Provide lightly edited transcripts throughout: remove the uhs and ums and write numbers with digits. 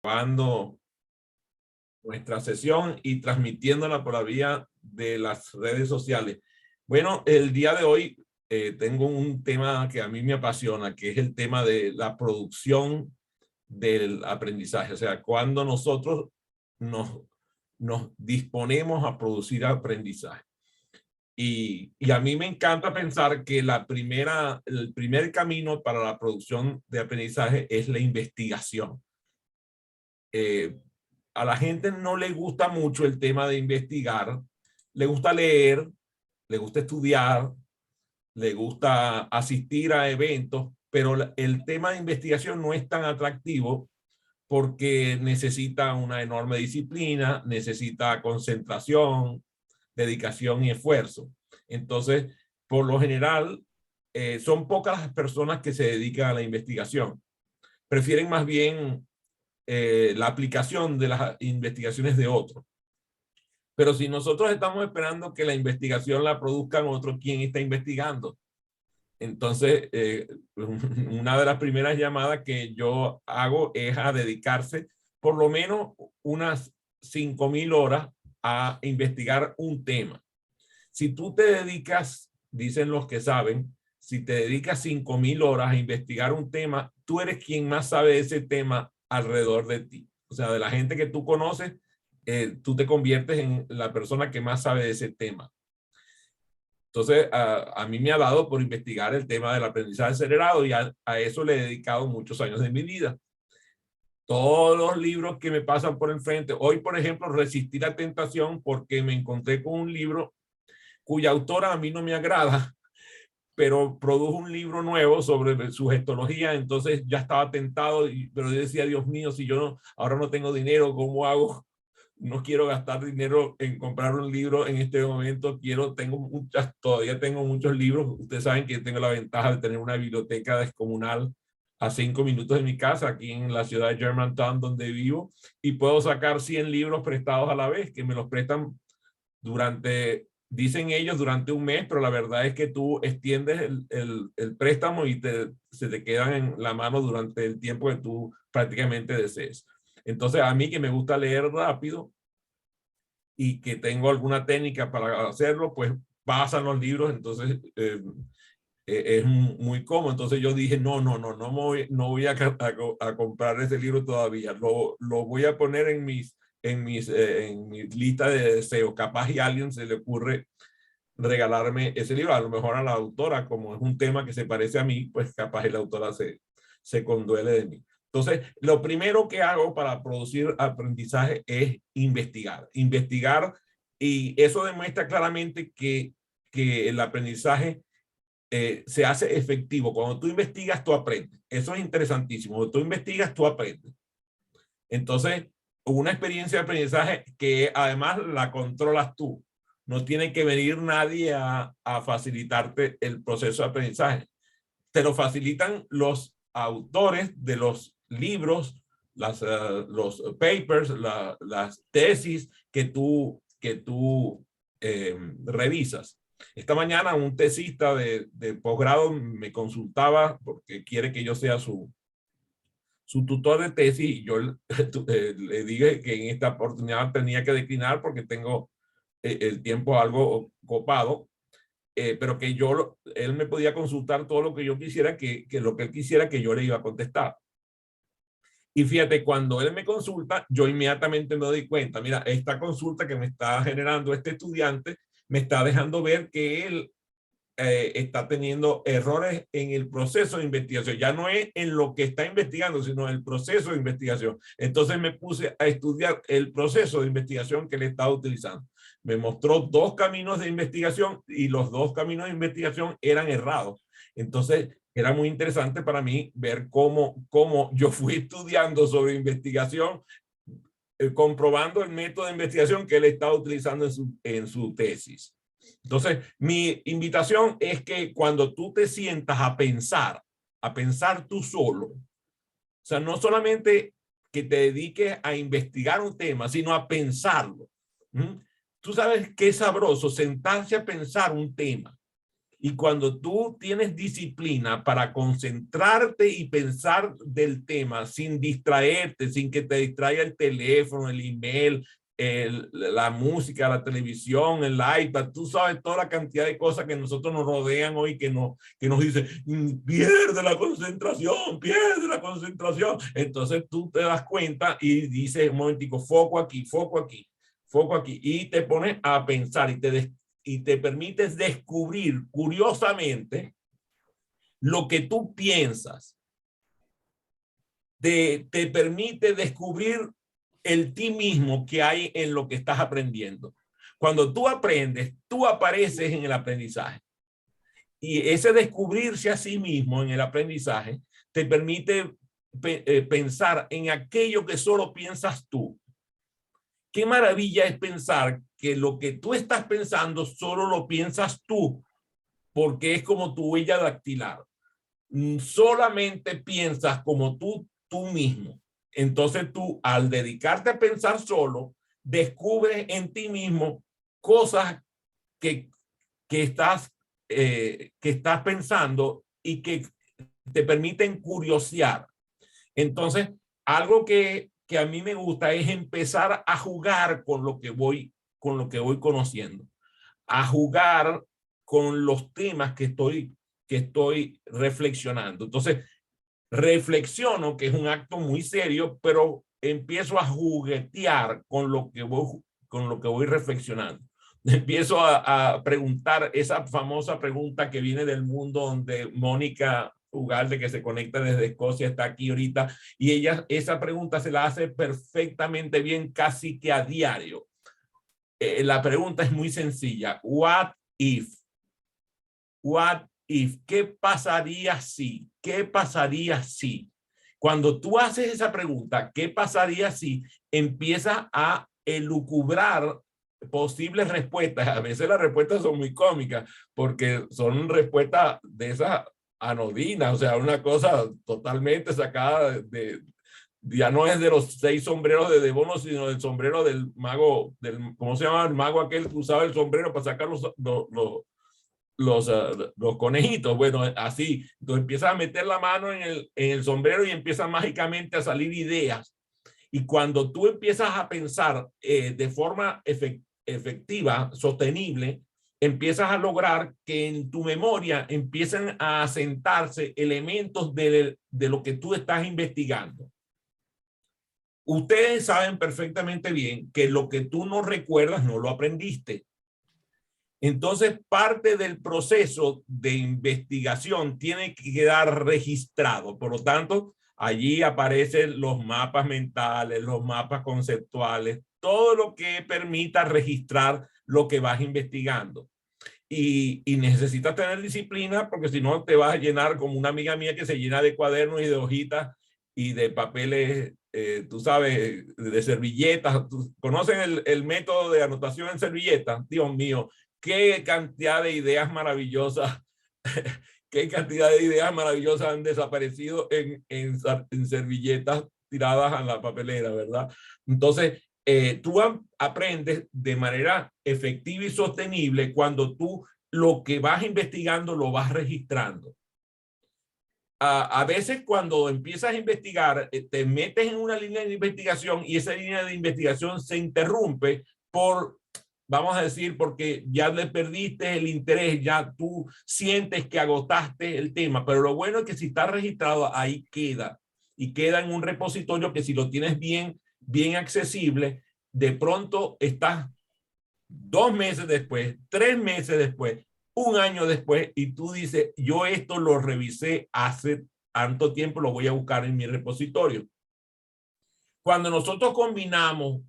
grabando nuestra sesión y transmitiéndola por la vía de las redes sociales. Bueno, el día de hoy tengo un tema que a mí me apasiona, que es el tema de la producción del aprendizaje. O sea, cuando nosotros nos disponemos a producir aprendizaje. Y a mí me encanta pensar que el primer camino para la producción de aprendizaje es la investigación. A la gente no le gusta mucho el tema de investigar, le gusta leer, le gusta estudiar, le gusta asistir a eventos, pero el tema de investigación no es tan atractivo porque necesita una enorme disciplina, necesita concentración, dedicación y esfuerzo. Entonces, por lo general, son pocas las personas que se dedican a la investigación. Prefieren más bien la aplicación de las investigaciones de otros. Pero si nosotros estamos esperando que la investigación la produzcan otros, ¿quién está investigando? Entonces, una de las primeras llamadas que yo hago es a dedicarse por lo menos unas 5,000 horas a investigar un tema. Si tú te dedicas, dicen los que saben, si te dedicas 5,000 horas a investigar un tema, tú eres quien más sabe de ese tema alrededor de ti. O sea, de la gente que tú conoces, tú te conviertes en la persona que más sabe de ese tema. Entonces, a mí me ha dado por investigar el tema del aprendizaje acelerado y a eso le he dedicado muchos años de mi vida. Todos los libros que me pasan por enfrente. Hoy, por ejemplo, resistí la tentación porque me encontré con un libro cuya autora a mí no me agrada, pero produjo un libro nuevo sobre su gestología, entonces ya estaba tentado, pero yo decía, Dios mío, si yo ahora no tengo dinero, ¿cómo hago? No quiero gastar dinero en comprar un libro en este momento, todavía tengo muchos libros. Ustedes saben que tengo la ventaja de tener una biblioteca descomunal a 5 minutos de mi casa, aquí en la ciudad de Germantown, donde vivo, y puedo sacar 100 libros prestados a la vez, que me los prestan dicen ellos durante un mes, pero la verdad es que tú extiendes el préstamo y se te quedan en la mano durante el tiempo que tú prácticamente desees. Entonces, a mí que me gusta leer rápido y que tengo alguna técnica para hacerlo, pues pasan los libros, entonces es muy cómodo. Entonces yo dije, no voy a comprar ese libro todavía, lo voy a poner en mi lista de deseos. Capaz y a alguien se le ocurre regalarme ese libro, a lo mejor a la autora, como es un tema que se parece a mí, pues capaz y la autora se conduele de mí. Entonces, lo primero que hago para producir aprendizaje es investigar, y eso demuestra claramente que el aprendizaje se hace efectivo. Cuando tú investigas, tú aprendes. Eso es interesantísimo. Cuando tú investigas, tú aprendes. Entonces, una experiencia de aprendizaje que además la controlas tú. No tiene que venir nadie a facilitarte el proceso de aprendizaje. Te lo facilitan los autores de los libros, los papers, las tesis que tú revisas. Esta mañana un tesista de posgrado me consultaba porque quiere que yo sea su tutor de tesis, y yo le dije que en esta oportunidad tenía que declinar porque tengo el tiempo algo copado, pero que él me podía consultar todo lo que yo quisiera, que lo que él quisiera que yo le iba a contestar. Y fíjate, cuando él me consulta, yo inmediatamente me doy cuenta, mira, esta consulta que me está generando este estudiante me está dejando ver que él está teniendo errores en el proceso de investigación. Ya no es en lo que está investigando, sino en el proceso de investigación. Entonces me puse a estudiar el proceso de investigación que él estaba utilizando. Me mostró 2 caminos de investigación y los 2 caminos de investigación eran errados. Entonces era muy interesante para mí ver cómo yo fui estudiando sobre investigación, comprobando el método de investigación que él estaba utilizando en su tesis. Entonces, mi invitación es que cuando tú te sientas a pensar tú solo, o sea, no solamente que te dediques a investigar un tema, sino a pensarlo. Tú sabes qué sabroso sentarse a pensar un tema. Y cuando tú tienes disciplina para concentrarte y pensar del tema sin distraerte, sin que te distraiga el teléfono, el email, la música, la televisión, el iPad, tú sabes toda la cantidad de cosas que nosotros nos rodean hoy que nos dicen, pierde la concentración, pierde la concentración. Entonces tú te das cuenta y dices, un momentico, foco aquí, foco aquí, foco aquí, y te pones a pensar y te permites descubrir curiosamente lo que tú piensas. Te permite descubrir el ti mismo que hay en lo que estás aprendiendo. Cuando tú aprendes, tú apareces en el aprendizaje. Y ese descubrirse a sí mismo en el aprendizaje te permite pensar en aquello que solo piensas tú. Qué maravilla es pensar que lo que tú estás pensando solo lo piensas tú, porque es como tu huella dactilar. Solamente piensas como tú mismo. Entonces tú, al dedicarte a pensar solo, descubres en ti mismo cosas que, que, estás, que estás pensando y que te permiten curiosear. Entonces, algo que a mí me gusta es empezar a jugar con lo que voy conociendo, a jugar con los temas que estoy reflexionando. Entonces, reflexiono, que es un acto muy serio, pero empiezo a juguetear con lo que voy reflexionando. Empiezo a preguntar esa famosa pregunta que viene del mundo, donde Mónica Ugalde, que se conecta desde Escocia, está aquí ahorita, y ella esa pregunta se la hace perfectamente bien, casi que a diario. La pregunta es muy sencilla. What if? What if? ¿Qué pasaría si? ¿Qué pasaría si? Cuando tú haces esa pregunta, ¿qué pasaría si? Empieza a elucubrar posibles respuestas. A veces las respuestas son muy cómicas porque son respuestas de esas anodinas, o sea, una cosa totalmente sacada ya no es de los 6 sombreros de Debono, sino del sombrero del mago, ¿cómo se llama? El mago aquel que usaba el sombrero para sacar los conejitos. Bueno, así. Entonces empiezas a meter la mano en el sombrero y empiezan mágicamente a salir ideas. Y cuando tú empiezas a pensar de forma efectiva, sostenible, empiezas a lograr que en tu memoria empiecen a asentarse elementos de lo que tú estás investigando. Ustedes saben perfectamente bien que lo que tú no recuerdas no lo aprendiste. Entonces, parte del proceso de investigación tiene que quedar registrado. Por lo tanto, allí aparecen los mapas mentales, los mapas conceptuales, todo lo que permita registrar lo que vas investigando. Y necesitas tener disciplina, porque si no te vas a llenar como una amiga mía que se llena de cuadernos y de hojitas y de papeles, tú sabes, de servilletas. ¿Conocen el método de anotación en servilletas? Dios mío, qué cantidad de ideas maravillosas, qué cantidad de ideas maravillosas han desaparecido en servilletas tiradas a la papelera, ¿verdad? Entonces, tú aprendes de manera efectiva y sostenible cuando tú lo que vas investigando lo vas registrando. A veces cuando empiezas a investigar, te metes en una línea de investigación y esa línea de investigación se interrumpe vamos a decir, porque ya le perdiste el interés, ya tú sientes que agotaste el tema, pero lo bueno es que si está registrado, ahí queda, y queda en un repositorio que si lo tienes bien accesible, de pronto estás 2 meses después, 3 meses después, 1 año después, y tú dices, yo esto lo revisé hace tanto tiempo, lo voy a buscar en mi repositorio. Cuando nosotros combinamos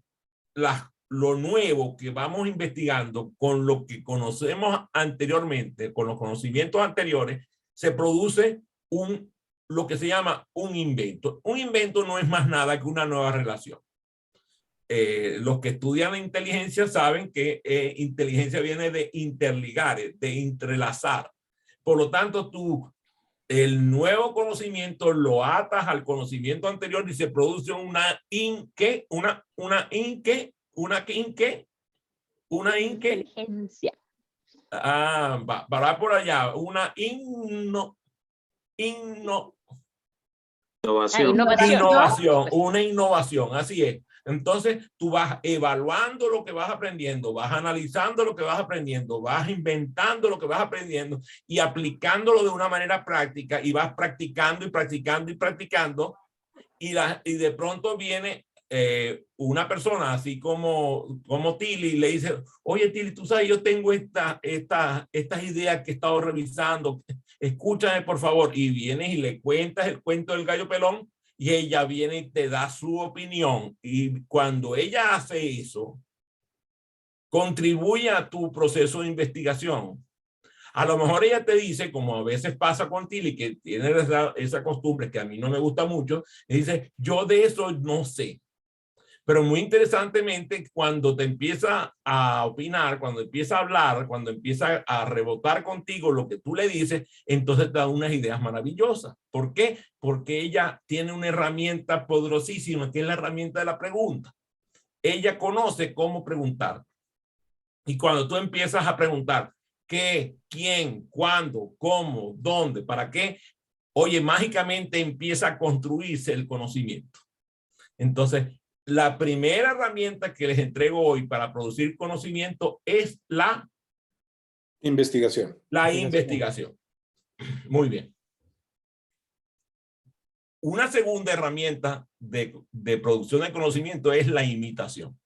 lo nuevo que vamos investigando con lo que conocemos anteriormente, con los conocimientos anteriores, se produce lo que se llama un invento. Un invento no es más nada que una nueva relación. Los que estudian inteligencia saben que inteligencia viene de interligar, de entrelazar. Por lo tanto, el nuevo conocimiento lo atas al conocimiento anterior y se produce una inteligencia. Va por allá, una innovación, una innovación, así es. Entonces, tú vas evaluando lo que vas aprendiendo, vas analizando lo que vas aprendiendo, vas inventando lo que vas aprendiendo y aplicándolo de una manera práctica, y vas practicando y practicando y practicando, y de pronto viene una persona así como Tilly, le dice, oye Tilly, tú sabes, yo tengo estas ideas que he estado revisando, escúchame por favor, y vienes y le cuentas el cuento del gallo pelón, y ella viene y te da su opinión, y cuando ella hace eso, contribuye a tu proceso de investigación. A lo mejor ella te dice, como a veces pasa con Tilly, que tiene esa costumbre que a mí no me gusta mucho, y dice, yo de eso no sé. Pero muy interesantemente, cuando te empieza a opinar, cuando empieza a hablar, cuando empieza a rebotar contigo lo que tú le dices, entonces te da unas ideas maravillosas. ¿Por qué? Porque ella tiene una herramienta poderosísima, que es la herramienta de la pregunta. Ella conoce cómo preguntar. Y cuando tú empiezas a preguntar qué, quién, cuándo, cómo, dónde, para qué, oye, mágicamente empieza a construirse el conocimiento. Entonces, la primera herramienta que les entrego hoy para producir conocimiento es la investigación. La investigación. Muy bien. Una segunda herramienta de producción de conocimiento es la imitación.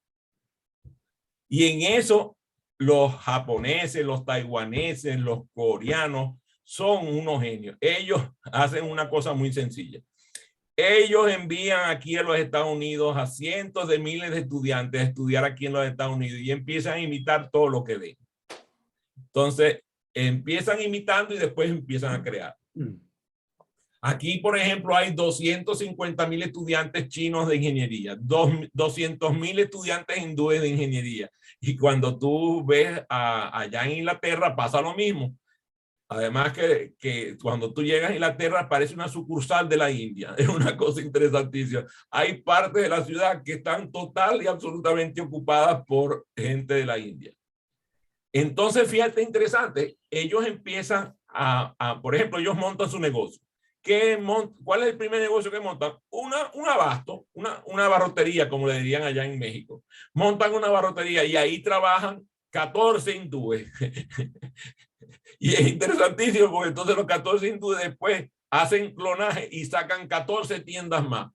Y en eso los japoneses, los taiwaneses, los coreanos son unos genios. Ellos hacen una cosa muy sencilla. Ellos envían aquí a los Estados Unidos a cientos de miles de estudiantes a estudiar aquí en los Estados Unidos y empiezan a imitar todo lo que ven. Entonces, empiezan imitando y después empiezan a crear. Aquí, por ejemplo, hay 250,000 estudiantes chinos de ingeniería, 200,000 estudiantes hindúes de ingeniería. Y cuando tú ves allá en Inglaterra pasa lo mismo. Además que cuando tú llegas a Inglaterra parece una sucursal de la India. Es una cosa interesantísima. Hay partes de la ciudad que están total y absolutamente ocupadas por gente de la India. Entonces, fíjate, interesante. Ellos empiezan por ejemplo, ellos montan su negocio. ¿Cuál es el primer negocio que montan? Un abasto, una barrotería, como le dirían allá en México. Montan una barrotería y ahí trabajan 14 hindúes. Y es interesantísimo porque entonces los 14 hindúes después hacen clonaje y sacan 14 tiendas más.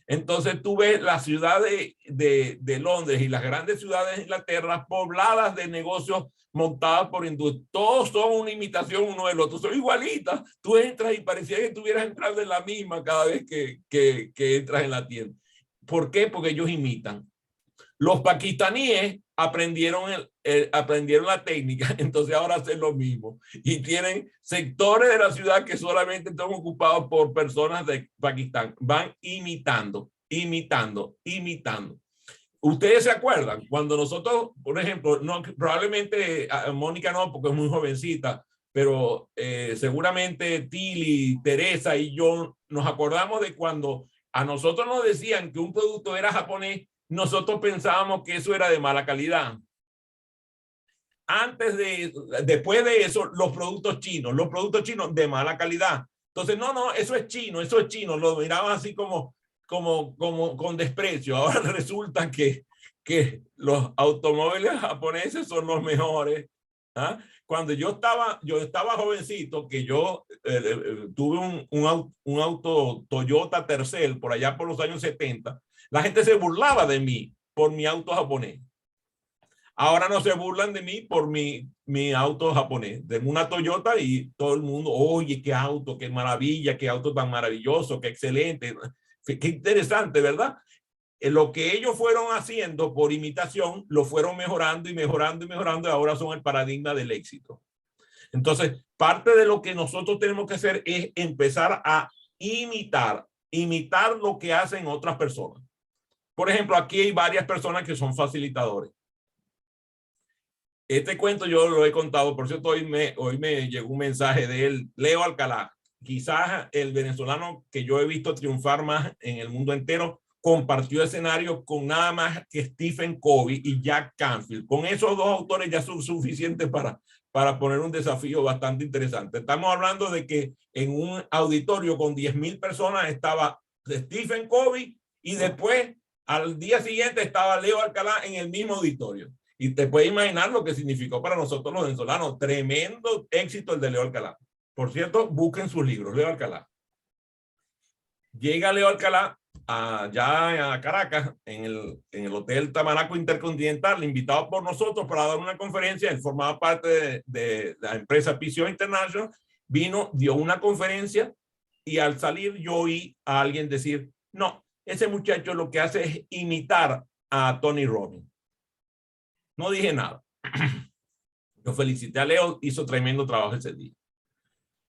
Entonces tú ves la ciudad de Londres y las grandes ciudades de Inglaterra pobladas de negocios montados por hindúes. Todos son una imitación uno del otro, son igualitas. Tú entras y parecía que estuvieras entrando en la misma cada vez que entras en la tienda. ¿Por qué? Porque ellos imitan. Los pakistaníes aprendieron la técnica, entonces ahora hacen lo mismo. Y tienen sectores de la ciudad que solamente están ocupados por personas de Pakistán. Van imitando, imitando, imitando. Ustedes se acuerdan cuando nosotros, por ejemplo, no, probablemente Mónica no, porque es muy jovencita, pero seguramente Tilly, Teresa y yo nos acordamos de cuando a nosotros nos decían que un producto era japonés, nosotros pensábamos que eso era de mala calidad. Después de eso, los productos chinos de mala calidad. Entonces, no, eso es chino, lo miraban así como con desprecio. Ahora resulta que los automóviles japoneses son los mejores. ¿Ah? Cuando yo estaba jovencito, que yo tuve un auto Toyota Tercel por allá por los años 70, la gente se burlaba de mí por mi auto japonés. Ahora no se burlan de mí por mi auto japonés. Tengo una Toyota y todo el mundo, oye, qué auto, qué maravilla, qué auto tan maravilloso, qué excelente. Qué interesante, ¿verdad? Lo que ellos fueron haciendo por imitación, lo fueron mejorando y mejorando y mejorando, y ahora son el paradigma del éxito. Entonces, parte de lo que nosotros tenemos que hacer es empezar a imitar lo que hacen otras personas. Por ejemplo, aquí hay varias personas que son facilitadores. Este cuento yo lo he contado, por cierto, hoy me llegó un mensaje de él, Leo Alcalá, quizás el venezolano que yo he visto triunfar más en el mundo entero, compartió escenario con nada más que Stephen Covey y Jack Canfield. Con esos dos autores ya son suficientes para poner un desafío bastante interesante. Estamos hablando de que en un auditorio con 10,000 personas estaba Stephen Covey y después al día siguiente estaba Leo Alcalá en el mismo auditorio. Y te puedes imaginar lo que significó para nosotros los venezolanos. Tremendo éxito el de Leo Alcalá. Por cierto, busquen sus libros, Leo Alcalá. Llega Leo Alcalá allá a Caracas, en el Hotel Tamaraco Intercontinental, invitado por nosotros para dar una conferencia. Él formaba parte de la empresa PCO International. Vino, dio una conferencia y al salir yo oí a alguien decir, no, ese muchacho lo que hace es imitar a Tony Robbins. No dije nada. Yo felicité a Leo, hizo tremendo trabajo ese día.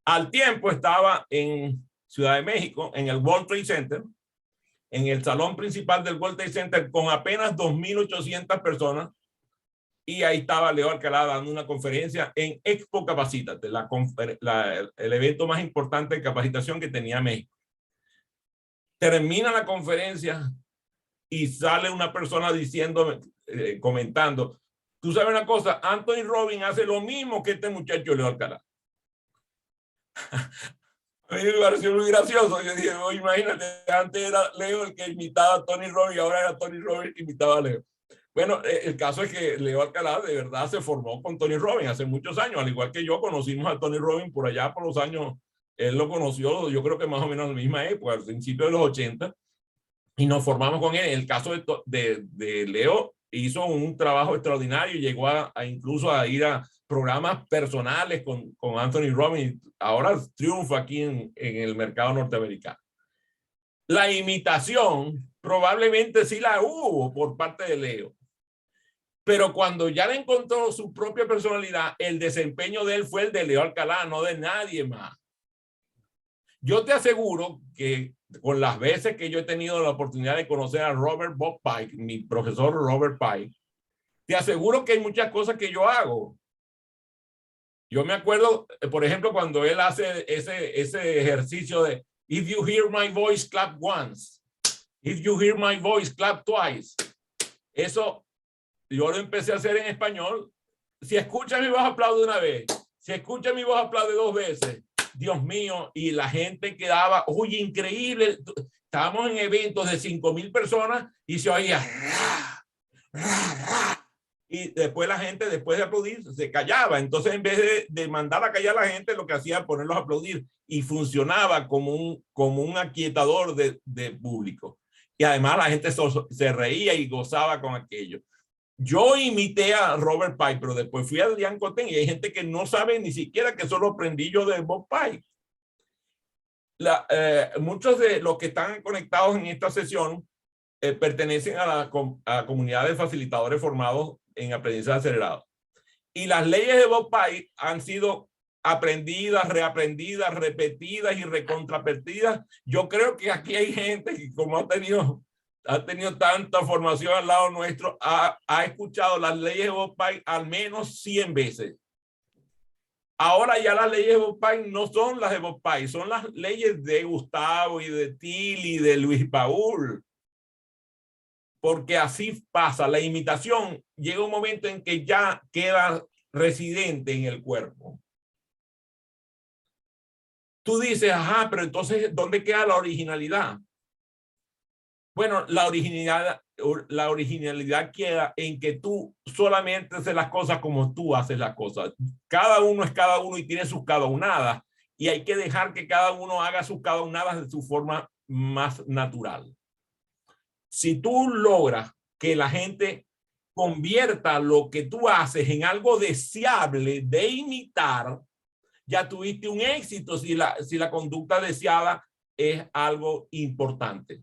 Al tiempo estaba en Ciudad de México, en el World Trade Center, en el salón principal del World Trade Center, con apenas 2,800 personas, y ahí estaba Leo Alcalá dando una conferencia en Expo Capacítate, el evento más importante de capacitación que tenía México. Termina la conferencia y sale una persona diciéndome, comentando, tú sabes una cosa, Anthony Robbins hace lo mismo que este muchacho Leo Alcalá. A mí me pareció muy gracioso. Yo dije, oh, imagínate, antes era Leo el que imitaba a Tony Robbins y ahora era Tony Robbins el que imitaba a Leo. Bueno, el caso es que Leo Alcalá de verdad se formó con Tony Robbins hace muchos años, al igual que yo conocimos a Tony Robbins por allá por los años, él lo conoció, yo creo que más o menos en la misma época, al principio de los 80, y nos formamos con él. En el caso de Leo, hizo un trabajo extraordinario, llegó incluso a ir a programas personales con Anthony Robbins. Ahora triunfa aquí en el mercado norteamericano. La imitación probablemente sí la hubo por parte de Leo, pero cuando ya le encontró su propia personalidad, el desempeño de él fue el de Leo Alcalá, no de nadie más. Yo te aseguro que con las veces que yo he tenido la oportunidad de conocer a Robert Bob Pike, mi profesor Robert Pike, te aseguro que hay muchas cosas que yo hago. Yo me acuerdo, por ejemplo, cuando él hace ese ejercicio de if you hear my voice, clap once. If you hear my voice, clap twice. Eso yo lo empecé a hacer en español. Si escuchas mi voz, aplaude una vez. Si escuchas mi voz, aplaude 2 veces. Dios mío, y la gente quedaba, oye, increíble. Estábamos en eventos de 5,000 personas y se oía. Y después la gente, después de aplaudir, se callaba. Entonces, en vez de mandar a callar a la gente, lo que hacía era ponerlos a aplaudir y funcionaba como un aquietador de público. Y además la gente se reía y gozaba con aquello. Yo imité a Robert Pike, pero después fui a Adrián Cotén y hay gente que no sabe ni siquiera que eso lo aprendí yo de Bob Pike. Muchos de los que están conectados en esta sesión pertenecen a la comunidad de facilitadores formados en aprendizaje acelerado. Y las leyes de Bob Pike han sido aprendidas, reaprendidas, repetidas y recontrapetidas. Yo creo que aquí hay gente que como ha tenido tanta formación al lado nuestro, ha escuchado las leyes de Bob Pike al menos 100 veces. Ahora ya las leyes de Bob Pike no son las de Bob Pike, son las leyes de Gustavo y de Tilly y de Luis Paul. Porque así pasa, la imitación llega un momento en que ya queda residente en el cuerpo. Tú dices, ajá, pero entonces, ¿dónde queda la originalidad? Bueno, la originalidad queda en que tú solamente haces las cosas como tú haces las cosas. Cada uno es cada uno y tiene sus cada unadas, y hay que dejar que cada uno haga sus cada unadas de su forma más natural. Si tú logras que la gente convierta lo que tú haces en algo deseable de imitar, ya tuviste un éxito si la conducta deseada es algo importante.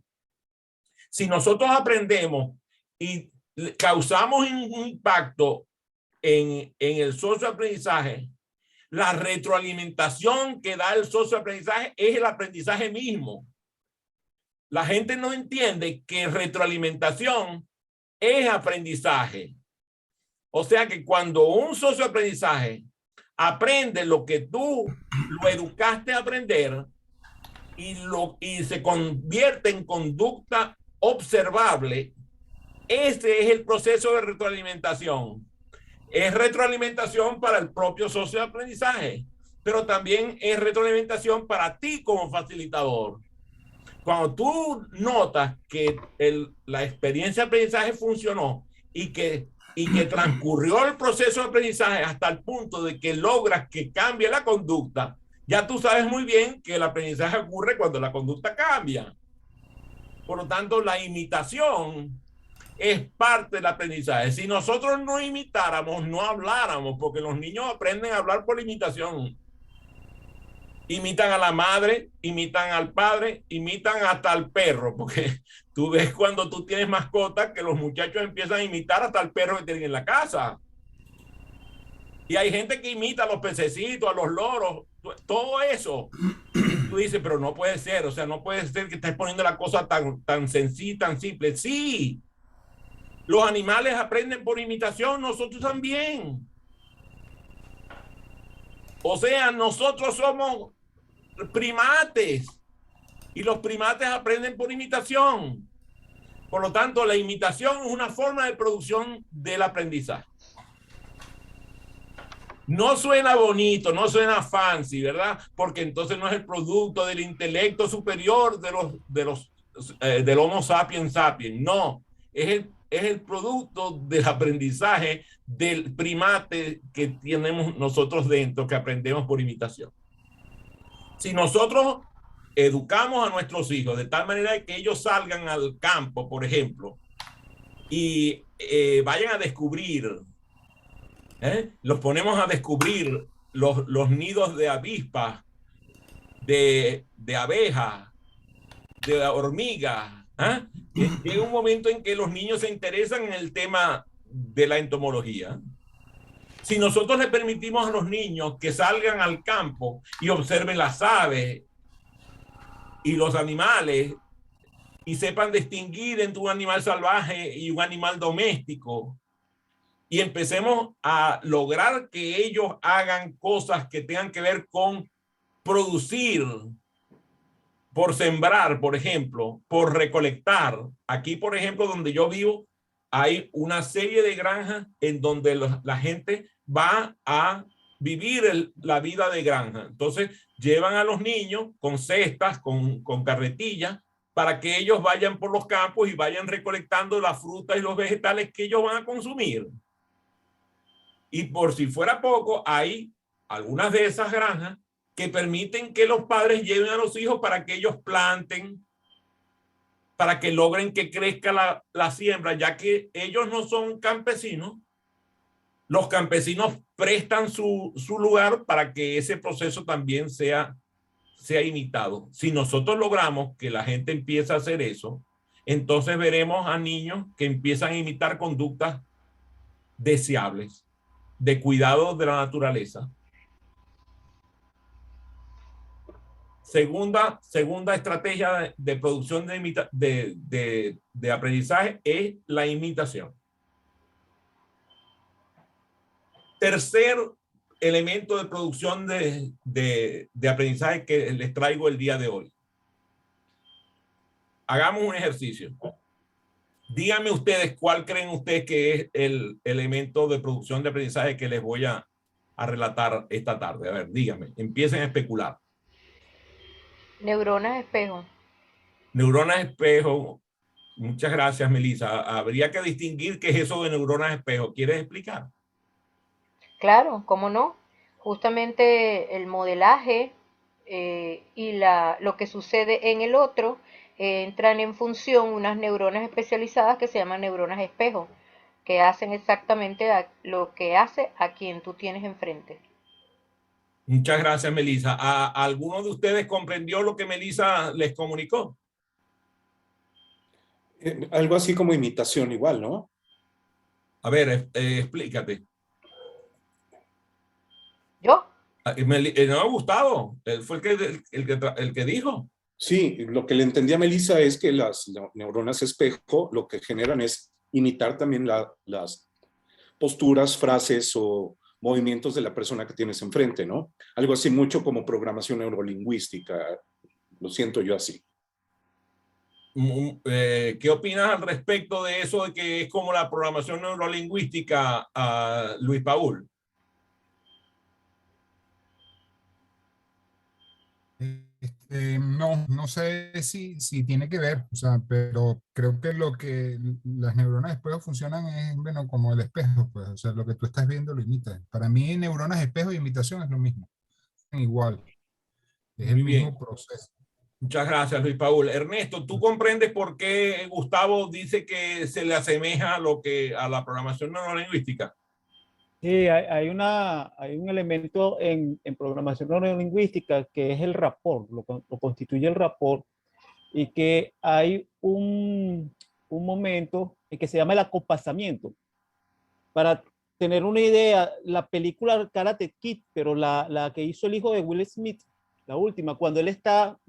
Si nosotros aprendemos y causamos un impacto en el socioaprendizaje, la retroalimentación que da el socioaprendizaje es el aprendizaje mismo. La gente no entiende que retroalimentación es aprendizaje. O sea que cuando un socioaprendizaje aprende lo que tú lo educaste a aprender y se convierte en conducta observable, ese es el proceso de retroalimentación. Es retroalimentación para el propio socio de aprendizaje, pero también es retroalimentación para ti como facilitador. Cuando tú notas que la experiencia de aprendizaje funcionó y que transcurrió el proceso de aprendizaje hasta el punto de que logras que cambie la conducta, ya tú sabes muy bien que el aprendizaje ocurre cuando la conducta cambia. Por lo tanto, la imitación es parte del aprendizaje. Si nosotros no imitáramos, no habláramos, porque los niños aprenden a hablar por imitación. Imitan a la madre, imitan al padre, imitan hasta al perro, porque tú ves cuando tú tienes mascotas que los muchachos empiezan a imitar hasta el perro que tienen en la casa. Y hay gente que imita a los pececitos, a los loros, todo eso. Y tú dices, pero no puede ser, o sea, no puede ser que estés poniendo la cosa tan sencilla, tan simple. Sí, los animales aprenden por imitación, nosotros también. O sea, nosotros somos primates y los primates aprenden por imitación. Por lo tanto, la imitación es una forma de producción del aprendizaje. No suena bonito, no suena fancy, ¿verdad? Porque entonces no es el producto del intelecto superior del Homo sapiens sapiens. No, es el producto del aprendizaje del primate que tenemos nosotros dentro, que aprendemos por imitación. Si nosotros educamos a nuestros hijos de tal manera que ellos salgan al campo, por ejemplo, y vayan a descubrir, los ponemos a descubrir los nidos de avispas, de abejas, de hormigas. Llega un momento en que los niños se interesan en el tema de la entomología. Si nosotros le permitimos a los niños que salgan al campo y observen las aves y los animales y sepan distinguir entre un animal salvaje y un animal doméstico, y empecemos a lograr que ellos hagan cosas que tengan que ver con producir, por sembrar, por ejemplo, por recolectar. Aquí, por ejemplo, donde yo vivo, hay una serie de granjas en donde la gente va a vivir la vida de granja. Entonces, llevan a los niños con cestas, con carretillas, para que ellos vayan por los campos y vayan recolectando las frutas y los vegetales que ellos van a consumir. Y por si fuera poco, hay algunas de esas granjas que permiten que los padres lleven a los hijos para que ellos planten, para que logren que crezca la siembra, ya que ellos no son campesinos. Los campesinos prestan su lugar para que ese proceso también sea imitado. Si nosotros logramos que la gente empiece a hacer eso, entonces veremos a niños que empiezan a imitar conductas deseables, de cuidado de la naturaleza. Segunda estrategia de producción de aprendizaje es la imitación. Tercer elemento de producción de aprendizaje que les traigo el día de hoy. Hagamos un ejercicio. Díganme ustedes cuál creen ustedes que es el elemento de producción de aprendizaje que les voy a relatar esta tarde. A ver, díganme, empiecen a especular. Neuronas espejo. Neuronas espejo. Muchas gracias, Melissa. Habría que distinguir qué es eso de neuronas espejo. ¿Quieres explicar? Claro, ¿cómo no? Justamente el modelaje y lo que sucede en el otro entran en función unas neuronas especializadas que se llaman neuronas espejo, que hacen exactamente lo que hace a quien tú tienes enfrente. Muchas gracias, Melissa. ¿Alguno de ustedes comprendió lo que Melissa les comunicó? Algo así como imitación igual, ¿no? A ver, explícate. ¿Yo? No me ha gustado. Él fue el que dijo. Sí, lo que le entendí a Melissa es que las neuronas espejo lo que generan es imitar también las posturas, frases o movimientos de la persona que tienes enfrente, ¿no? Algo así mucho como programación neurolingüística, lo siento yo así. ¿Qué opinas al respecto de eso de que es como la programación neurolingüística, Luis Paul? No sé si tiene que ver, o sea, pero creo que lo que las neuronas de espejo funcionan es, bueno, como el espejo, pues, o sea, lo que tú estás viendo lo imitas. Para mí, neuronas de espejo y imitación es lo mismo, igual, es el Muy bien. mismo proceso. Muchas gracias, Luis Paul. Ernesto, ¿tú comprendes por qué Gustavo dice que se le asemeja a la programación neurolingüística? Sí, hay un elemento en programación neurolingüística que es el rapport, lo constituye el rapport, y que hay un momento en que se llama el acompasamiento. Para tener una idea, la película Karate Kid, pero la que hizo el hijo de Will Smith, la última, cuando él está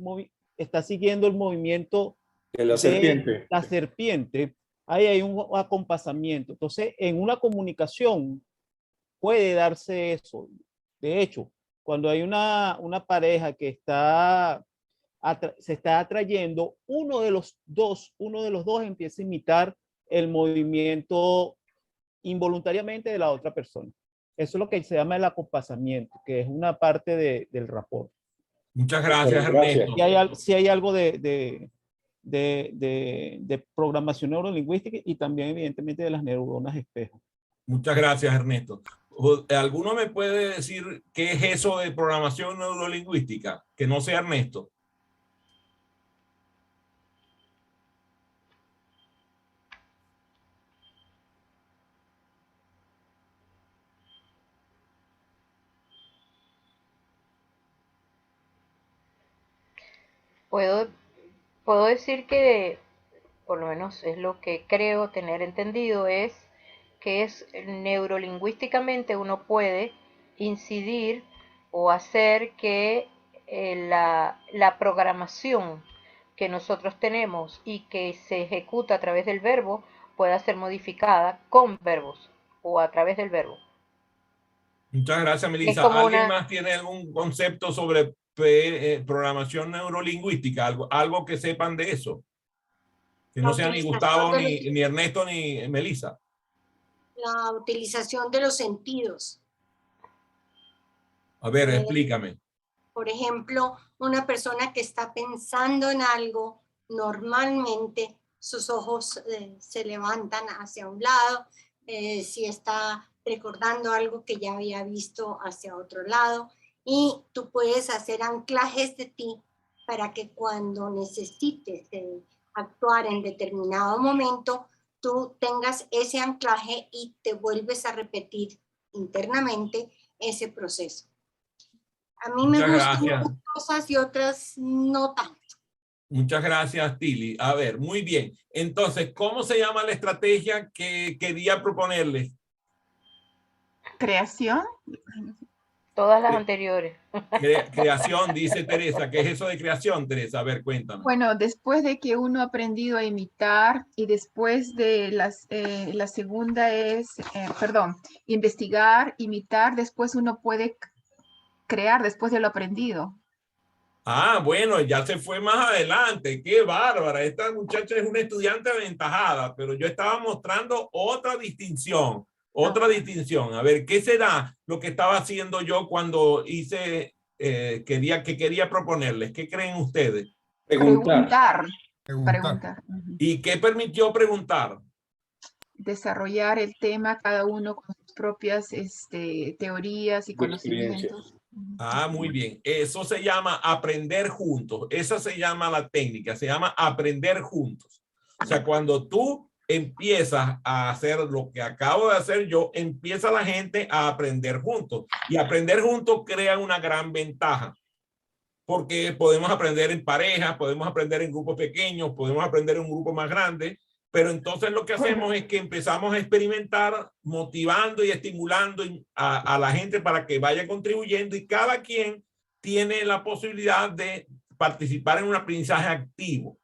siguiendo el movimiento De la de serpiente. la serpiente, ahí hay un acompasamiento. Entonces, en una comunicación puede darse eso. De hecho, cuando hay una pareja que se está atrayendo, uno de los dos empieza a imitar el movimiento involuntariamente de la otra persona. Eso es lo que se llama el acompasamiento, que es una parte del rapport. Muchas gracias, Gracias. Ernesto. Si hay algo de programación neurolingüística y también evidentemente de las neuronas espejo. Muchas gracias, Ernesto. ¿Alguno me puede decir qué es eso de programación neurolingüística? Que no sea Ernesto. Puedo, puedo decir que, por lo menos es lo que creo tener entendido, es que es neurolingüísticamente uno puede incidir o hacer que la programación que nosotros tenemos y que se ejecuta a través del verbo pueda ser modificada con verbos o a través del verbo. Muchas gracias, Es Melissa. como ¿Alguien una, más tiene algún concepto sobre programación neurolingüística? Algo que sepan de eso. Que La no sea ni utilización Gustavo, de ni Ernesto, ni Melissa. la utilización de los sentidos. A ver, Eh, explícame. por ejemplo, una persona que está pensando en algo, normalmente sus ojos se levantan hacia un lado, si está recordando algo que ya había visto hacia otro lado, y tú puedes hacer anclajes de ti para que cuando necesites actuar en determinado momento, tú tengas ese anclaje y te vuelves a repetir internamente ese proceso. A mí me Muchas gustan gracias. unas cosas y otras no tanto. Muchas gracias, Tili. A ver, muy bien. Entonces, ¿cómo se llama la estrategia que quería proponerles? Creación. todas las Cre- anteriores. Creación, dice Teresa. ¿Qué es eso de creación, Teresa? A ver, cuéntame. Bueno, después de que uno ha aprendido a imitar y después de la segunda es, perdón, investigar, imitar, después uno puede crear después de lo aprendido. Ah, bueno, ya se fue más adelante. Qué bárbara. Esta muchacha es una estudiante aventajada, pero yo estaba mostrando otra distinción. Otra distinción. A ver, ¿qué será lo que estaba haciendo yo cuando hice, quería proponerles? ¿Qué creen ustedes? Preguntar. Preguntar. ¿Y qué permitió preguntar? Desarrollar el tema cada uno con sus propias teorías y De experiencia. conocimientos. Ah, muy bien. Eso se llama aprender juntos. Esa se llama la técnica, se llama aprender juntos. O sea, cuando tú empiezas a hacer lo que acabo de hacer yo, empieza la gente a aprender juntos. Y aprender juntos crea una gran ventaja. Porque podemos aprender en pareja, podemos aprender en grupos pequeños, podemos aprender en un grupo más grande, pero entonces lo que hacemos es que empezamos a experimentar motivando y estimulando a la gente para que vaya contribuyendo y cada quien tiene la posibilidad de participar en un aprendizaje activo.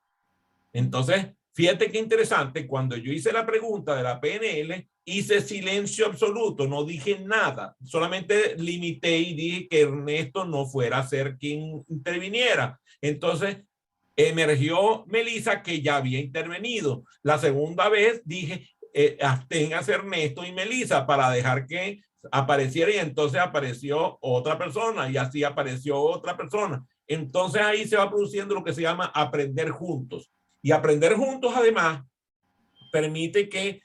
Entonces, fíjate qué interesante, cuando yo hice la pregunta de la PNL, hice silencio absoluto, no dije nada, solamente limité y dije que Ernesto no fuera a ser quien interviniera. Entonces, Emergió Melissa, que ya había intervenido. La segunda vez dije, absténganse Ernesto y Melissa para dejar que apareciera, y entonces apareció otra persona y así apareció otra persona. Entonces ahí se va produciendo lo que se llama aprender juntos. Y aprender juntos además permite que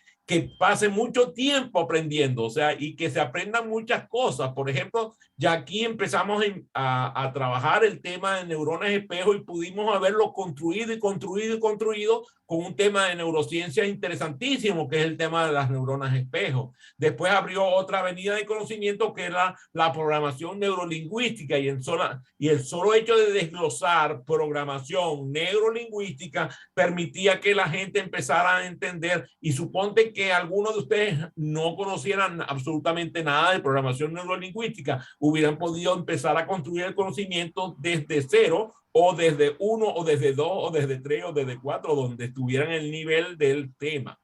pase mucho tiempo aprendiendo, o sea, y que se aprendan muchas cosas. Por ejemplo, ya aquí empezamos a trabajar el tema de neuronas espejo y pudimos haberlo construido y construido y construido con un tema de neurociencia interesantísimo, que es el tema de las neuronas espejo. Después abrió otra avenida de conocimiento, que era la programación neurolingüística, y el solo hecho de desglosar programación neurolingüística permitía que la gente empezara a entender. Y suponte que algunos de ustedes no conocieran absolutamente nada de programación neurolingüística, hubieran podido empezar a construir el conocimiento desde cero, o desde 1, o desde 2, o desde 3, o desde 4, donde estuvieran el nivel del tema.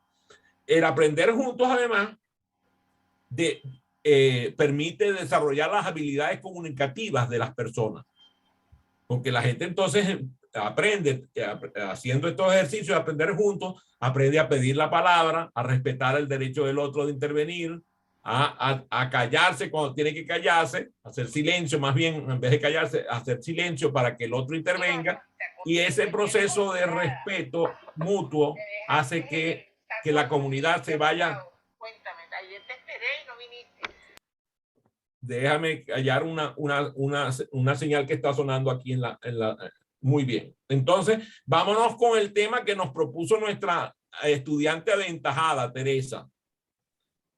El aprender juntos, además, permite desarrollar las habilidades comunicativas de las personas, porque la gente entonces aprende, haciendo estos ejercicios de aprender juntos, aprende a pedir la palabra, a respetar el derecho del otro de intervenir, a callarse cuando tiene que callarse, hacer silencio, más bien, en vez de callarse, hacer silencio para que el otro intervenga. Y ese proceso de respeto mutuo hace que la comunidad se vaya. Cuéntame, ayer te esperé y no viniste. Déjame hallar una señal que está sonando aquí muy bien. Entonces, vámonos con el tema que nos propuso nuestra estudiante aventajada, Teresa,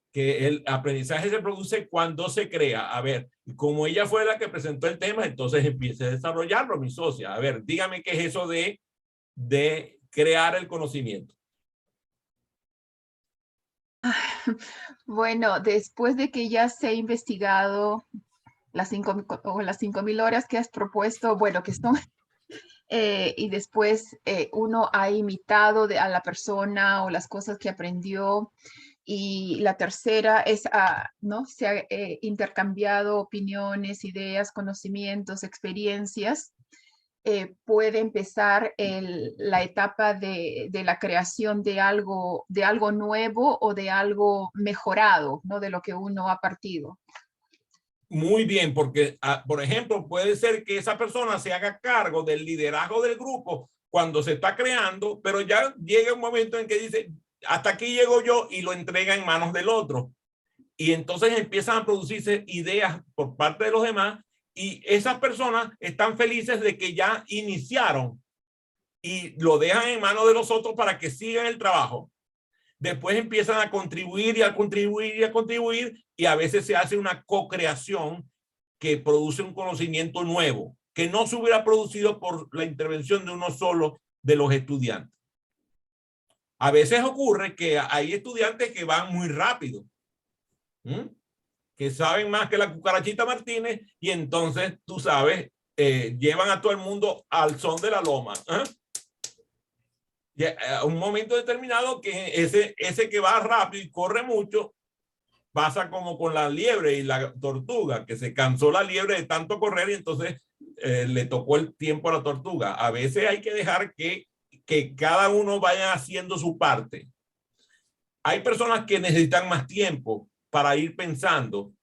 que el aprendizaje se produce cuando se crea. A ver, como ella fue la que presentó el tema, entonces empiece a desarrollarlo, mi socia. A ver, dígame qué es eso de crear el conocimiento. Bueno, después de que ya se ha investigado las 5.000 horas que has propuesto, bueno, que son, y después uno ha imitado a la persona o las cosas que aprendió, y la tercera es, ¿no? Se ha intercambiado opiniones, ideas, conocimientos, experiencias. Puede empezar la etapa de la creación de algo nuevo o de algo mejorado, ¿no? De lo que uno ha partido. Muy bien, porque, por ejemplo, puede ser que esa persona se haga cargo del liderazgo del grupo cuando se está creando, pero ya llega un momento en que dice, hasta aquí llego yo, y lo entrega en manos del otro. Y entonces empiezan a producirse ideas por parte de los demás, y esas personas están felices de que ya iniciaron y lo dejan en manos de los otros para que sigan el trabajo. Después empiezan a contribuir y a contribuir y a contribuir, y a veces se hace una co-creación que produce un conocimiento nuevo que no se hubiera producido por la intervención de uno solo de los estudiantes. A veces ocurre que hay estudiantes que van muy rápido, que saben más que la cucarachita Martínez, y entonces, tú sabes, llevan a todo el mundo al son de la loma. Y a un momento determinado que ese que va rápido y corre mucho, pasa como con la liebre y la tortuga, que se cansó la liebre de tanto correr, y entonces le tocó el tiempo a la tortuga. A veces hay que dejar que cada uno vaya haciendo su parte. Hay personas que necesitan más tiempo para ir pensando.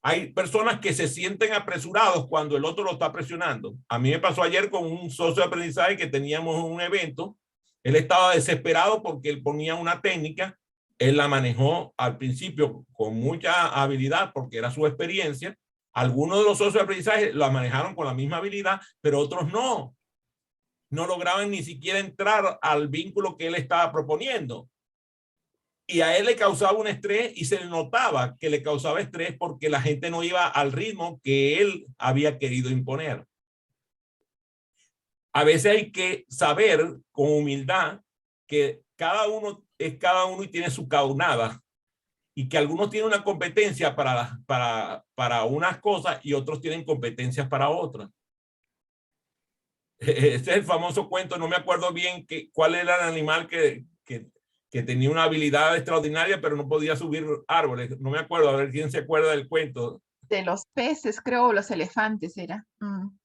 Hay personas que se sienten apresurados cuando el otro lo está presionando. A mí me pasó ayer con un socio de aprendizaje que teníamos un evento. Él estaba desesperado porque él ponía una técnica. Él la manejó al principio con mucha habilidad porque era su experiencia. Algunos de los socios de aprendizaje la manejaron con la misma habilidad, pero otros no. No lograban ni siquiera entrar al vínculo que él estaba proponiendo. Y a él le causaba un estrés, y se le notaba que le causaba estrés porque la gente no iba al ritmo que él había querido imponer. A veces hay que saber con humildad que cada uno es cada uno y tiene su caunada, y que algunos tienen una competencia para unas cosas y otros tienen competencias para otras. Ese es el famoso cuento, no me acuerdo bien cuál era el animal que tenía una habilidad extraordinaria, pero no podía subir árboles. No me acuerdo, a ver quién se acuerda del cuento. De los peces, creo, o los elefantes era.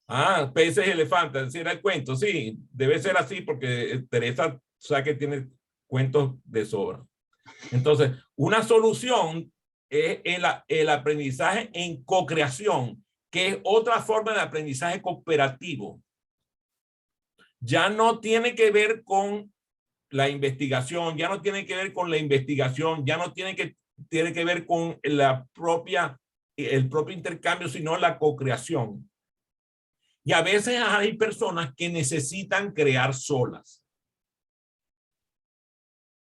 Ah, peces y elefantes, ese era el cuento, sí, debe ser así porque Teresa sabe que tiene cuentos de sobra. Entonces, una solución es el aprendizaje en co-creación, que es otra forma de aprendizaje cooperativo. Ya no tiene que ver con la investigación, ya no tiene que ver con la investigación, ya no tiene que ver con el propio intercambio, sino la co-creación. Y a veces hay personas que necesitan crear solas.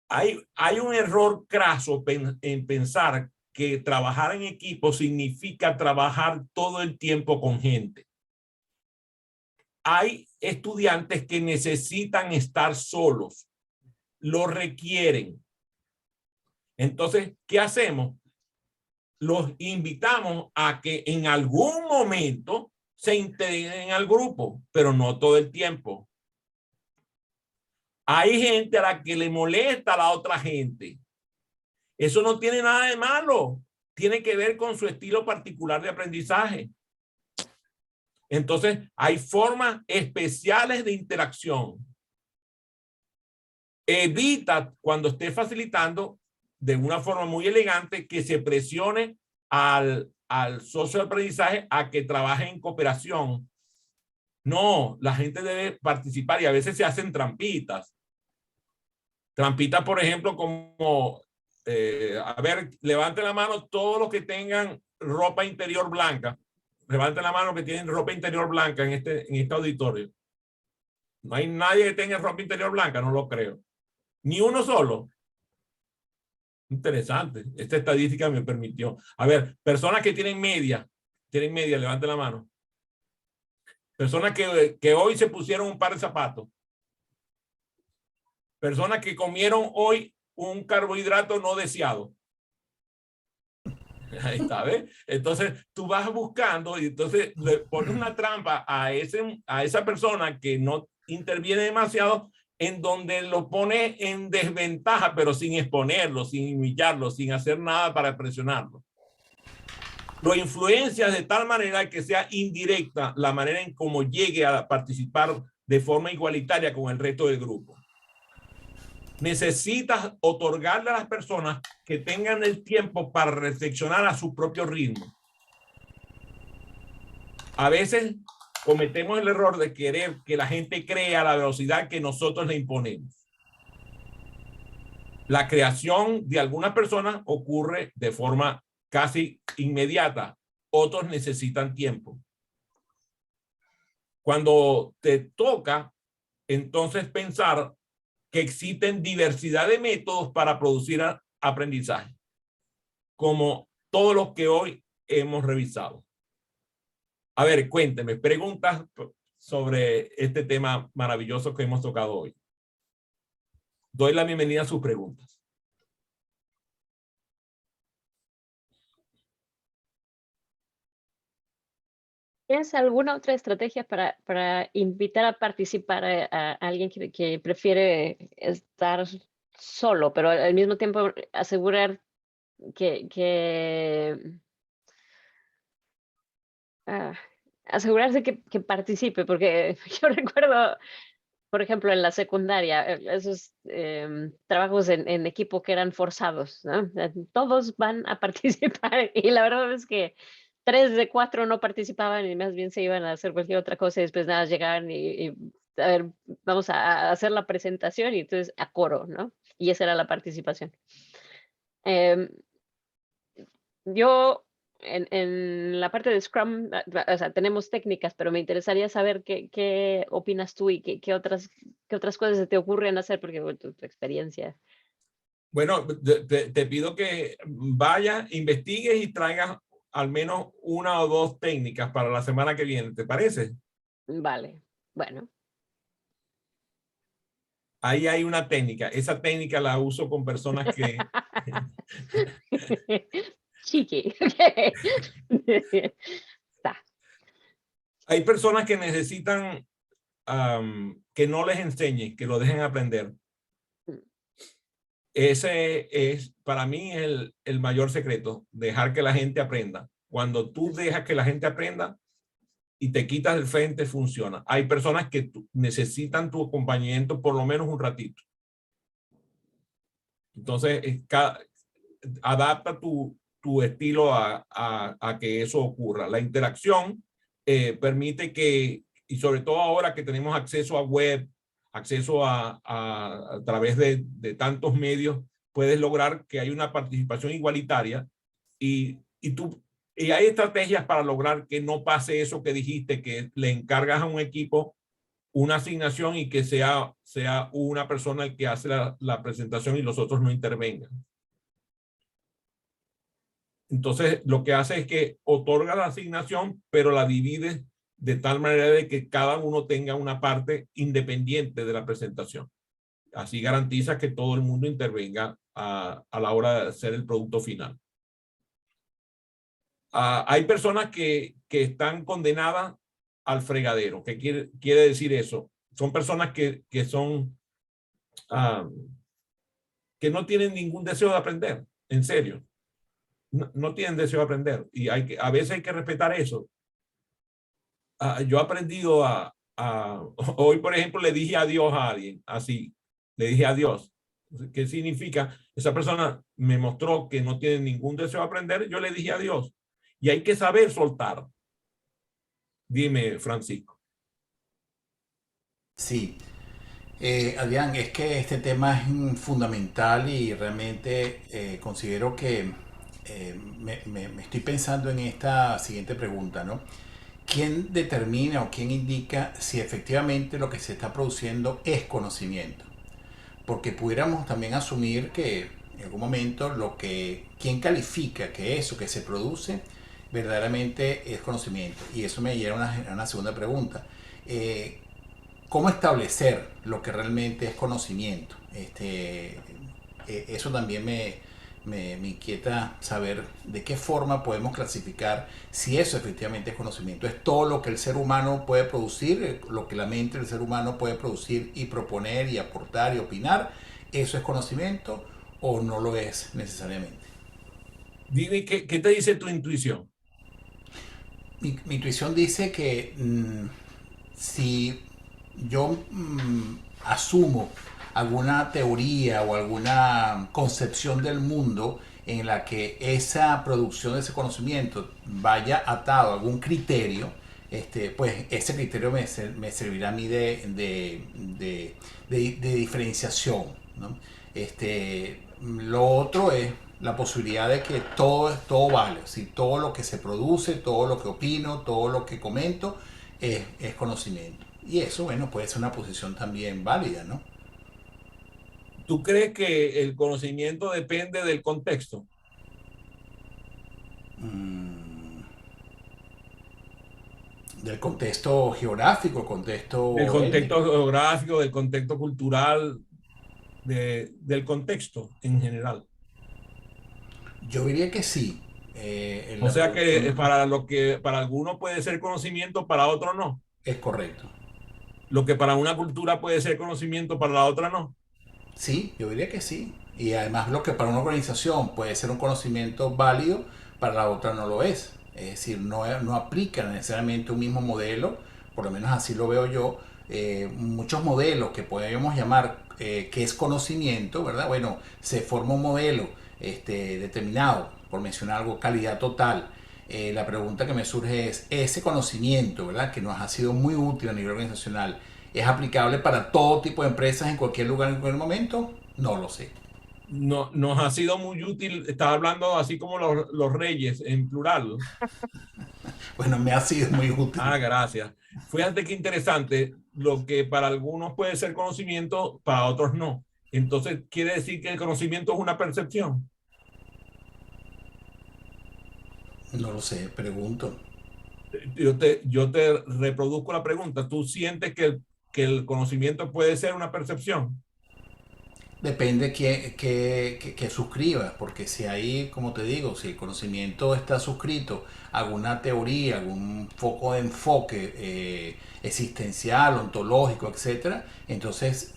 Hay un error craso en pensar que trabajar en equipo significa trabajar todo el tiempo con gente. Hay estudiantes que necesitan estar solos, lo requieren. Entonces, ¿qué hacemos? Los invitamos a que en algún momento se integren al grupo, pero no todo el tiempo. Hay gente a la que le molesta a la otra gente. Eso no tiene nada de malo. Tiene que ver con su estilo particular de aprendizaje. Entonces, hay formas especiales de interacción. Evita, cuando esté facilitando, de una forma muy elegante, que se presione al socio de aprendizaje a que trabaje en cooperación. No, la gente debe participar y a veces se hacen trampitas. Trampitas, por ejemplo, como, a ver, levanten la mano todos los que tengan ropa interior blanca. Levanten la mano que tienen ropa interior blanca en este auditorio. No hay nadie que tenga ropa interior blanca, no lo creo. Ni uno solo. Interesante. Esta estadística me permitió. A ver, personas que tienen media, levanten la mano. Personas que hoy se pusieron un par de zapatos. Personas que comieron hoy un carbohidrato no deseado. Ahí está, ¿ves? Entonces tú vas buscando y entonces le pones una trampa a esa persona que no interviene demasiado, en donde lo pone en desventaja, pero sin exponerlo, sin humillarlo, sin hacer nada para presionarlo. Lo influencias de tal manera que sea indirecta la manera en cómo llegue a participar de forma igualitaria con el resto del grupo. Necesitas otorgarle a las personas que tengan el tiempo para reflexionar a su propio ritmo. A veces cometemos el error de querer que la gente cree a la velocidad que nosotros le imponemos. La creación de algunas personas ocurre de forma casi inmediata. Otros necesitan tiempo. Cuando te toca, entonces pensar que existen diversidad de métodos para producir aprendizaje, como todos los que hoy hemos revisado. A ver, cuénteme, preguntas sobre este tema maravilloso que hemos tocado hoy. Doy la bienvenida a sus preguntas. ¿Tienes alguna otra estrategia para invitar a participar a alguien que prefiere estar solo, pero al mismo tiempo asegurar asegurarse que participe? Porque yo recuerdo, por ejemplo, en la secundaria, esos trabajos en equipo que eran forzados, ¿no? Todos van a participar y la verdad es que 3 de 4 no participaban y más bien se iban a hacer cualquier otra cosa y después nada, llegaban y a ver, vamos a hacer la presentación y entonces a coro, ¿no? Y esa era la participación. Yo en la parte de Scrum, o sea, tenemos técnicas, pero me interesaría saber qué opinas tú y qué otras cosas se te ocurren hacer, porque bueno, tu experiencia. Bueno, te pido que vayas, investigues y traigas al menos 1 o 2 técnicas para la semana que viene, ¿te parece? Vale, bueno. Ahí hay una técnica. Esa técnica la uso con personas que... Chiqui. Hay personas que necesitan que no les enseñen, que lo dejen aprender. Ese es para mí el mayor secreto, dejar que la gente aprenda. Cuando tú dejas que la gente aprenda, y te quitas del frente, funciona. Hay personas que necesitan tu acompañamiento por lo menos un ratito. Entonces, adapta tu estilo a que eso ocurra. La interacción permite que, y sobre todo ahora que tenemos acceso a web, acceso a través de tantos medios, puedes lograr que haya una participación igualitaria y hay estrategias para lograr que no pase eso que dijiste, que le encargas a un equipo una asignación y que sea una persona el que hace la presentación y los otros no intervengan. Entonces, lo que hace es que otorga la asignación, pero la divide de tal manera de que cada uno tenga una parte independiente de la presentación. Así garantiza que todo el mundo intervenga a la hora de hacer el producto final. Hay personas que están condenadas al fregadero. ¿Qué quiere decir eso? Son personas que no tienen ningún deseo de aprender, en serio. No tienen deseo de aprender y a veces hay que respetar eso. Yo he aprendido hoy, por ejemplo, le dije adiós a alguien, así, le dije adiós. ¿Qué significa? Esa persona me mostró que no tiene ningún deseo de aprender, yo le dije adiós. Y hay que saber soltar. Dime, Francisco. Sí, Adrián, es que este tema es fundamental y realmente considero que me estoy pensando en esta siguiente pregunta, ¿no? ¿Quién determina o quién indica si efectivamente lo que se está produciendo es conocimiento? Porque pudiéramos también asumir que en algún momento ¿quién califica que eso que se produce verdaderamente es conocimiento? Y eso me lleva a una segunda pregunta. ¿Cómo establecer lo que realmente es conocimiento? Eso también me inquieta saber de qué forma podemos clasificar si eso efectivamente es conocimiento. ¿Es todo lo que el ser humano puede producir, lo que la mente del ser humano puede producir y proponer y aportar y opinar? ¿Eso es conocimiento o no lo es necesariamente? Dime, ¿qué te dice tu intuición? Mi intuición dice que si yo asumo alguna teoría o alguna concepción del mundo en la que esa producción de ese conocimiento vaya atado a algún criterio, pues ese criterio me servirá a mí de diferenciación, ¿no? Lo otro es la posibilidad de que todo vale, si todo lo que se produce, todo lo que opino, todo lo que comento es conocimiento. Y eso, bueno, puede ser una posición también válida, ¿no? ¿Tú crees que el conocimiento depende del contexto? Del contexto geográfico, Del contexto geográfico, del contexto cultural, del contexto en general. Yo diría que sí. O sea que para algunos puede ser conocimiento, para otros no. Es correcto. Lo que para una cultura puede ser conocimiento, para la otra no. Sí, yo diría que sí. Y además lo que para una organización puede ser un conocimiento válido, para la otra no lo es. Es decir, no aplica necesariamente un mismo modelo, por lo menos así lo veo yo. Muchos modelos que podemos llamar que es conocimiento, ¿verdad? Bueno, se forma un modelo determinado, por mencionar algo, calidad total. La pregunta que me surge es, ese conocimiento, ¿verdad?, que nos ha sido muy útil a nivel organizacional, ¿es aplicable para todo tipo de empresas en cualquier lugar, en cualquier momento? No lo sé. No, nos ha sido muy útil, estaba hablando así como los reyes, en plural. Bueno, me ha sido muy útil. Gracias. Fíjate qué interesante, lo que para algunos puede ser conocimiento, para otros no. Entonces, ¿quiere decir que el conocimiento es una percepción? No lo sé, pregunto. Yo te reproduzco la pregunta. ¿Tú sientes que el conocimiento puede ser una percepción? Depende que suscribas, porque si hay, como te digo, si el conocimiento está suscrito a alguna teoría, algún foco de enfoque existencial, ontológico, etcétera, entonces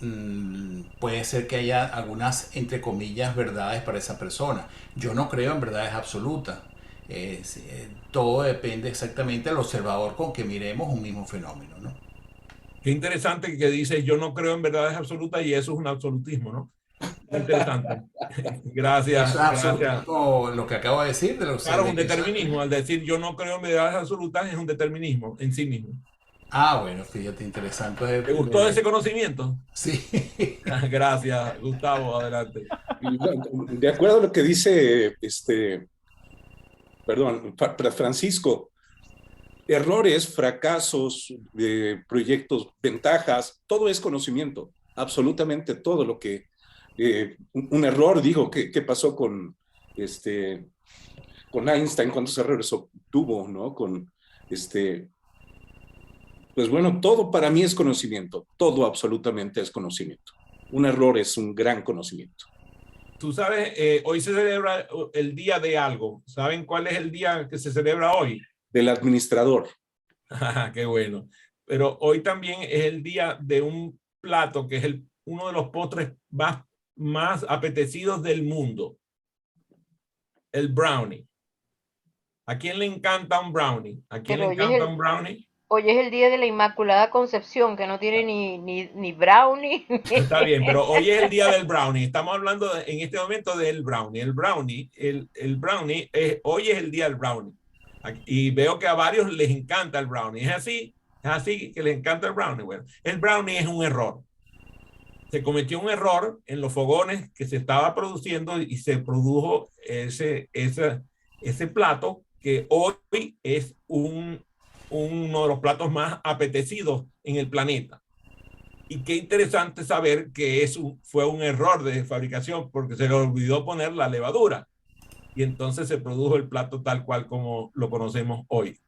puede ser que haya algunas, entre comillas, verdades para esa persona. Yo no creo en verdades absolutas. Todo depende exactamente del observador con que miremos un mismo fenómeno, ¿no? Qué interesante que dice, yo no creo en verdades absolutas y eso es un absolutismo, ¿no? Interesante. Gracias. Eso es absolutismo, lo que acabo de decir. Claro, un determinismo. Al decir yo no creo en verdades absolutas es un determinismo en sí mismo. Bueno, fíjate, interesante. ¿Te gustó ese conocimiento? Sí. Gracias, Gustavo. Adelante. De acuerdo a lo que dice Francisco, errores, fracasos, proyectos, ventajas, todo es conocimiento. Absolutamente todo lo que un error, digo, ¿qué pasó con Einstein? ¿Cuántos errores obtuvo, no? Pues bueno, todo para mí es conocimiento. Todo absolutamente es conocimiento. Un error es un gran conocimiento. Tú sabes, hoy se celebra el día de algo. ¿Saben cuál es el día que se celebra hoy? Del administrador. Qué bueno. Pero hoy también es el día de un plato que es uno de los postres más apetecidos del mundo. El brownie. ¿A quién le encanta un brownie? ¿A quién le encanta un brownie? Hoy es el día de la Inmaculada Concepción, que no tiene ni brownie. Está bien, pero hoy es el día del brownie. Estamos hablando en este momento del brownie. El brownie, hoy es el día del brownie. Y veo que a varios les encanta el brownie. ¿Es así que les encanta el brownie? Bueno, el brownie es un error. Se cometió un error en los fogones que se estaba produciendo y se produjo ese plato que hoy es uno de los platos más apetecidos en el planeta. Y qué interesante saber que fue un error de fabricación porque se le olvidó poner la levadura. Y entonces se produjo el plato tal cual como lo conocemos hoy.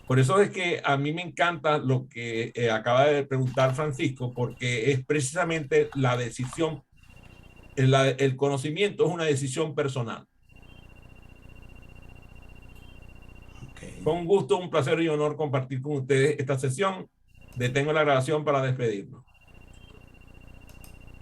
Por eso es que a mí me encanta lo que acaba de preguntar Francisco, porque es precisamente la decisión, el conocimiento es una decisión personal. Fue un gusto, un placer y honor compartir con ustedes esta sesión. Detengo la grabación para despedirnos.